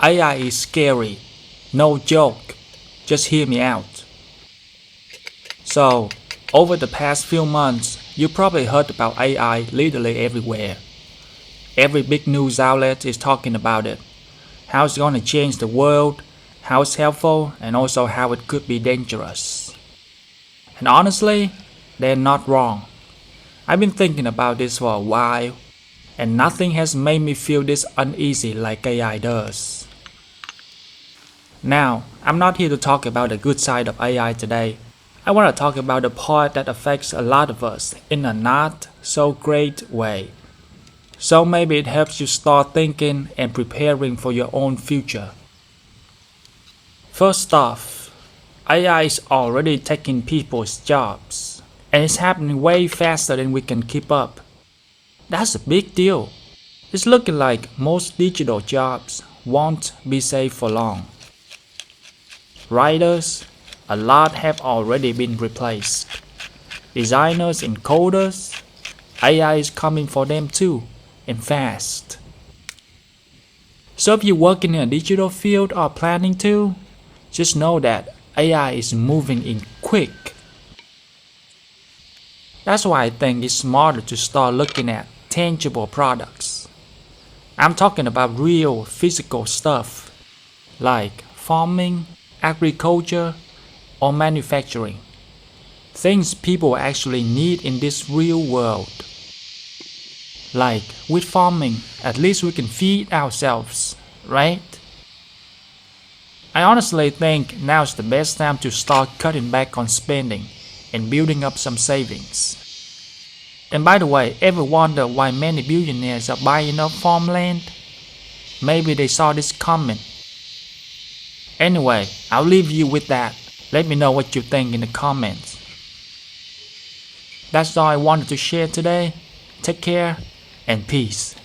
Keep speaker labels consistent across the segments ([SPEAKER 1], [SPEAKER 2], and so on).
[SPEAKER 1] AI is scary. No joke. Just hear me out. So, over the past few months, you probably heard about AI literally everywhere. Every big news outlet is talking about it. How it's going to change the world, how it's helpful, and also how it could be dangerous. And honestly, they're not wrong. I've been thinking about this for a while, and nothing has made me feel this uneasy like AI does. Now, I'm not here to talk about the good side of AI today. I want to talk about the part that affects a lot of us in a not so great way. So maybe it helps you start thinking and preparing for your own future. First off, AI is already taking people's jobs, and it's happening way faster than we can keep up. That's a big deal. It's looking like most digital jobs won't be safe for long. Writers, a lot have already been replaced. Designers and coders, AI is coming for them too, and fast. So if you work in a digital field or planning to, just know that AI is moving in quick. That's why I think it's smarter to start looking at tangible products. I'm talking about real physical stuff like farming, agriculture, or manufacturing. Things people actually need in this real world. Like with farming, at least we can feed ourselves, right? I honestly think now's the best time to start cutting back on spending and building up some savings. And by the way, ever wonder why many billionaires are buying up farmland? Maybe they saw this coming. Anyway, I'll leave you with that. Let me know what you think in the comments. That's all I wanted to share today. Take care and peace.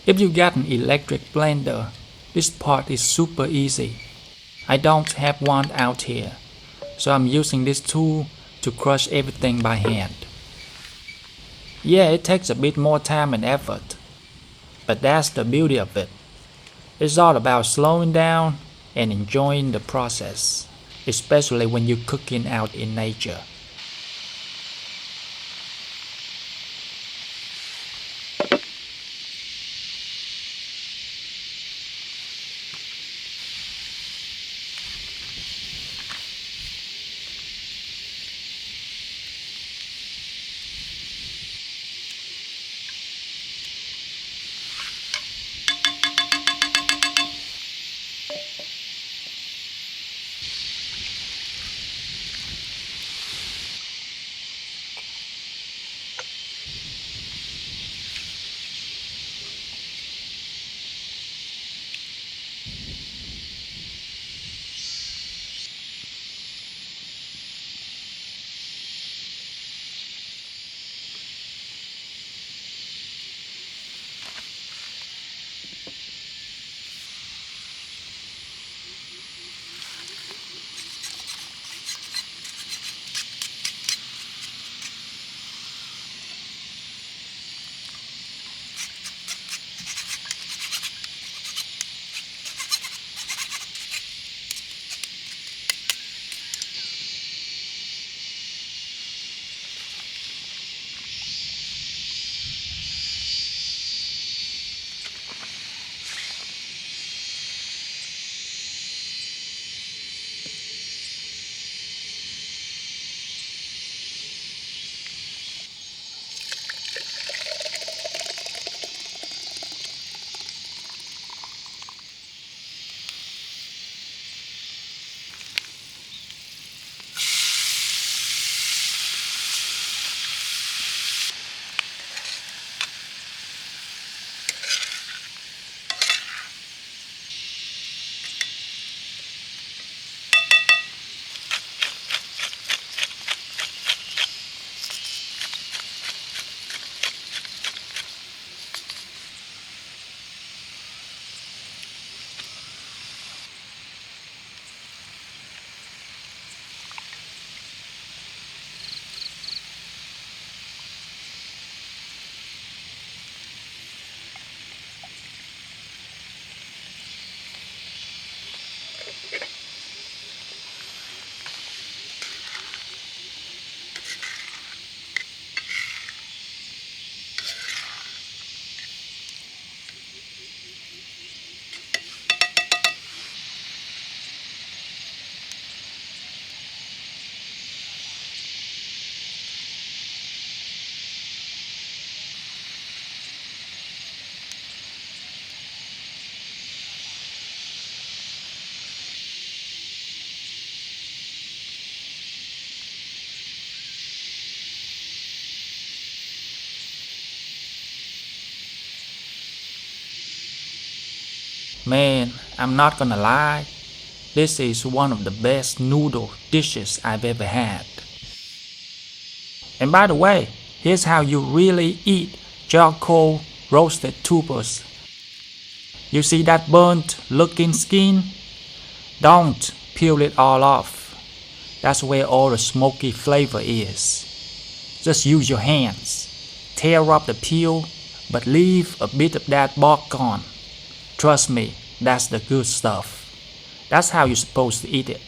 [SPEAKER 1] If you got an electric blender, this part is super easy. I don't have one out here, so I'm using this tool to crush everything by hand. Yeah, it takes a bit more time and effort, but that's the beauty of it. It's all about slowing down and enjoying the process, especially when you're cooking out in nature. Man, I'm not gonna lie, this is one of the best noodle dishes I've ever had. And by the way, here's how you really eat charcoal roasted tubers. You see that burnt looking skin? Don't peel it all off. That's where all the smoky flavor is. Just use your hands. Tear up the peel, but leave a bit of that bark on. Trust me, that's the good stuff. That's how you're supposed to eat it.